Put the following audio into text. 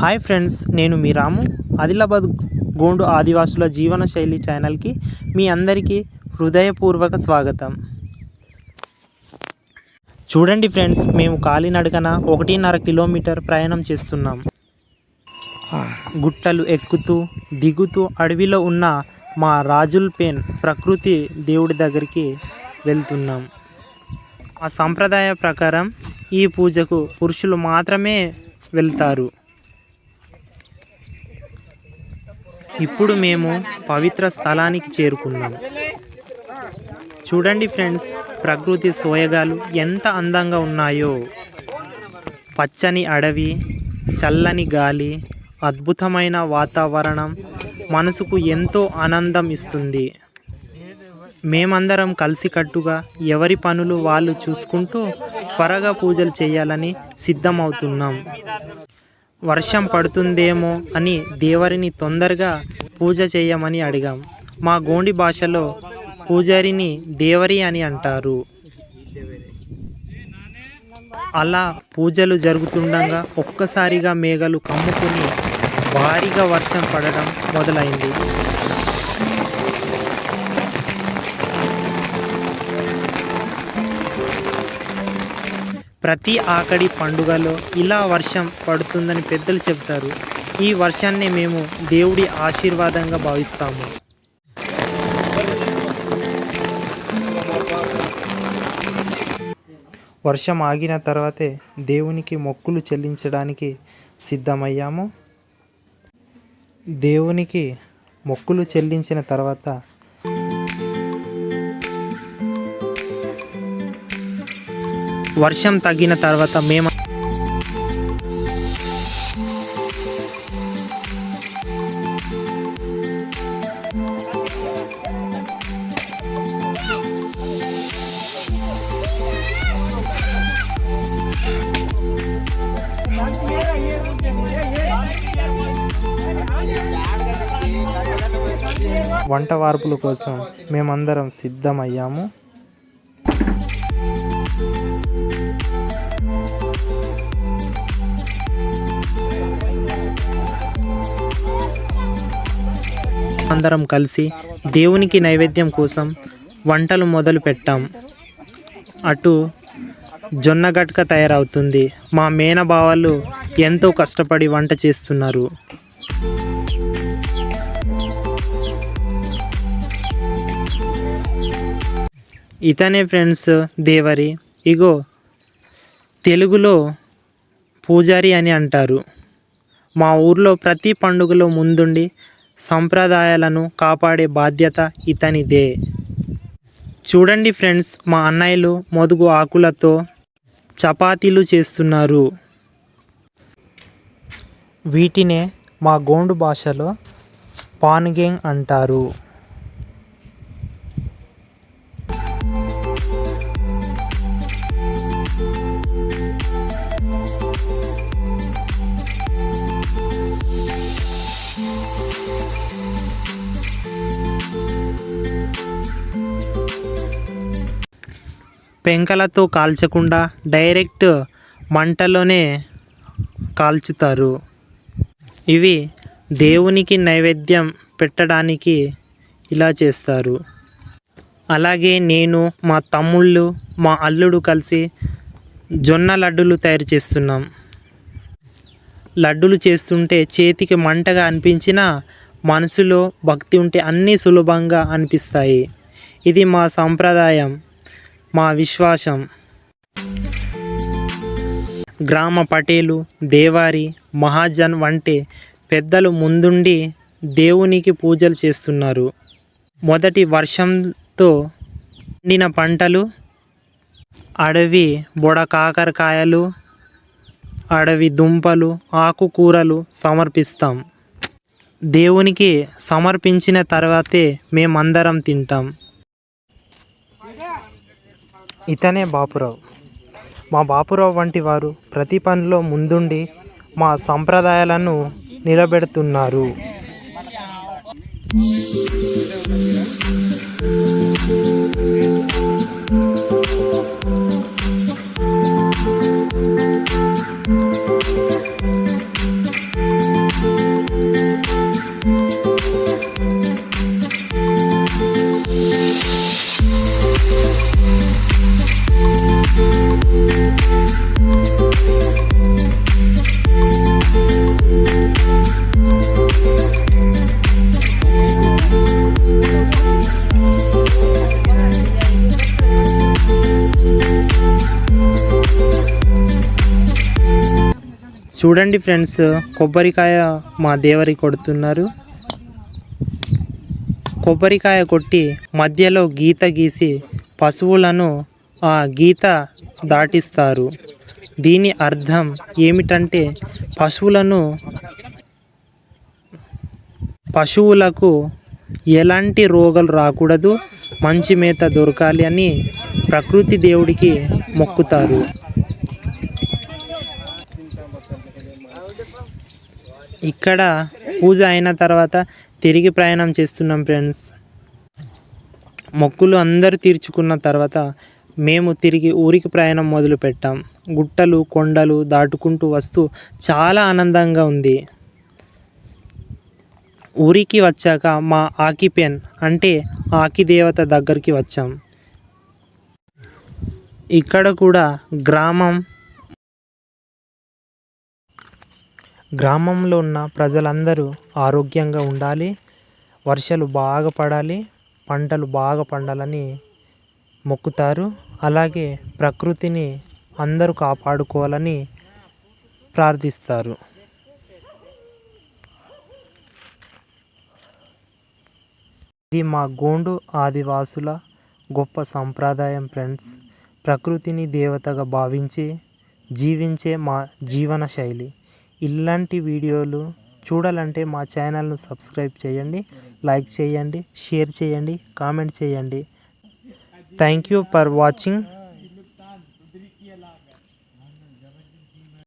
Hi friends, నేను మీ రాము. ఆదిలాబాద్ గోండు ఆదివాసుల జీవన శైలి ఛానల్కి మీ అందరికీ హృదయపూర్వక స్వాగతం. చూడండి ఫ్రెండ్స్, మేము కాలినడకన 1.5 కిలోమీటర్ ప్రయాణం చేస్తున్నాం. గుట్టలు ఎక్కుతూ దిగుతూ అడవిలో ఉన్న మా రాజుల్పేన్ ప్రకృతి దేవుడి దగ్గరికి వెళ్తున్నాం. ఆ సంప్రదాయ ప్రకారం ఈ పూజకు పురుషులు మాత్రమే వెళ్తారు. ఇప్పుడు మేము పవిత్ర స్థలానికి చేరుకున్నాం. చూడండి ఫ్రెండ్స్, ప్రకృతి సోయగాలు ఎంత అందంగా ఉన్నాయో. పచ్చని అడవి, చల్లని గాలి, అద్భుతమైన వాతావరణం మనసుకు ఎంతో ఆనందం ఇస్తుంది. మేమందరం కలిసికట్టుగా ఎవరి పనులు వాళ్ళు చూసుకుంటూ త్వరగా పూజలు చేయాలని సిద్ధమవుతున్నాం. వర్షం పడుతుందేమో అని దేవరిని తొందరగా పూజ చేయమని అడిగాం. మా గోండి భాషలో పూజారిని దేవరి అని అంటారు. అలా పూజలు జరుగుతుండగా ఒక్కసారిగా మేఘాలు కమ్ముకుని భారీగా వర్షం పడడం మొదలైంది. ప్రతి ఆకడి పండుగలో ఇలా వర్షం పడుతుందని పెద్దలు చెబుతారు. ఈ వర్షాన్ని మేము దేవుడి ఆశీర్వాదంగా భావిస్తాము. వర్షం ఆగిన తర్వాతే దేవునికి మొక్కులు చెల్లించడానికి సిద్ధమయ్యాము. దేవునికి మొక్కులు చెల్లించిన తర్వాత వర్షం తగ్గిన తర్వాత మేము వంట వార్పుల కోసం మేమందరం సిద్ధమయ్యాము. అందరం కలిసి దేవునికి నైవేద్యం కోసం వంటలు మొదలు పెట్టాం. అటు జొన్న గట్క తయారవుతుంది. మా మేనబావాలు ఎంతో కష్టపడి వంట చేస్తున్నారు. ఇతనే ఫ్రెండ్స్ దేవరి. ఇగో తెలుగులో పూజారి అని అంటారు. మా ఊర్లో ప్రతి పండుగలో ముందుండి సంప్రదాయాలను కాపాడే బాధ్యత ఇతనిదే. చూడండి ఫ్రెండ్స్, మా అన్నయ్యలు మొదుగు ఆకులతో చపాతీలు చేస్తున్నారు. వీటినే మా గోండు భాషలో పాన్గేంగ్ అంటారు. పెంకలతో కాల్చకుండా డైరెక్ట్ మంటలోనే కాల్చుతారు. ఇవి దేవునికి నైవేద్యం పెట్టడానికి ఇలా చేస్తారు. అలాగే నేను, మా తమ్ముళ్ళు, మా అల్లుడు కలిసి జొన్న లడ్డూలు తయారు చేస్తున్నాం. లడ్డూలు చేస్తుంటే చేతికి మంటగా అనిపించినా మనసులో భక్తి ఉంటే అన్నీ సులభంగా అనిపిస్తాయి. ఇది మా సంప్రదాయం, మా విశ్వాసం. గ్రామ పటేలు, దేవారి, మహాజన్ వంటి పెద్దలు ముందుండి దేవునికి పూజలు చేస్తున్నారు. మొదటి వర్షంతో పండిన పంటలు, అడవి బొడ కాకరకాయలు, అడవి దుంపలు, ఆకుకూరలు సమర్పిస్తాం. దేవునికి సమర్పించిన తర్వాతే మేమందరం తింటాం. ఇతనే బాపురావు. మా బాపురావు వంటి వారు ప్రతి పనిలో ముందుండి మా సంప్రదాయాలను నిలబెడుతున్నారు. చూడండి ఫ్రెండ్స్, కొబ్బరికాయ మా దేవరి కొడుతున్నారు. కొబ్బరికాయ కొట్టి మధ్యలో గీత గీసి పశువులను ఆ గీత దాటిస్తారు. దీని అర్థం ఏమిటంటే పశువులకు ఎలాంటి రోగాలు రాకూడదు, మంచి మేత దొరకాలి అని ప్రకృతి దేవుడికి మొక్కుతారు. ఇక్కడ పూజ అయిన తర్వాత తిరిగి ప్రయాణం చేస్తున్నాం ఫ్రెండ్స్. మొక్కులు అందరూ తీర్చుకున్న తర్వాత మేము తిరిగి ఊరికి ప్రయాణం మొదలు పెట్టాం. గుట్టలు కొండలు దాటుకుంటూ వస్తూ చాలా ఆనందంగా ఉంది. ఊరికి వచ్చాక మా ఆకిపెన్ అంటే ఆకి దేవత దగ్గరికి వచ్చాం. ఇక్కడ కూడా గ్రామంలో ఉన్న ప్రజలందరూ ఆరోగ్యంగా ఉండాలి, వర్షాలు బాగా పడాలి, పంటలు బాగా పండాలని మొక్కుతారు. అలాగే ప్రకృతిని అందరూ కాపాడుకోవాలని ప్రార్థిస్తారు. ఇది మా గోండు ఆదివాసుల గొప్ప సంప్రదాయం ఫ్రెండ్స్. ప్రకృతిని దేవతగా భావించి జీవించే మా జీవన శైలి. ఇలాంటి వీడియోలు చూడాలంటే మా ఛానల్ను సబ్స్క్రైబ్ చేయండి, లైక్ చేయండి, షేర్ చేయండి, కామెంట్ చేయండి. Thank you for watching.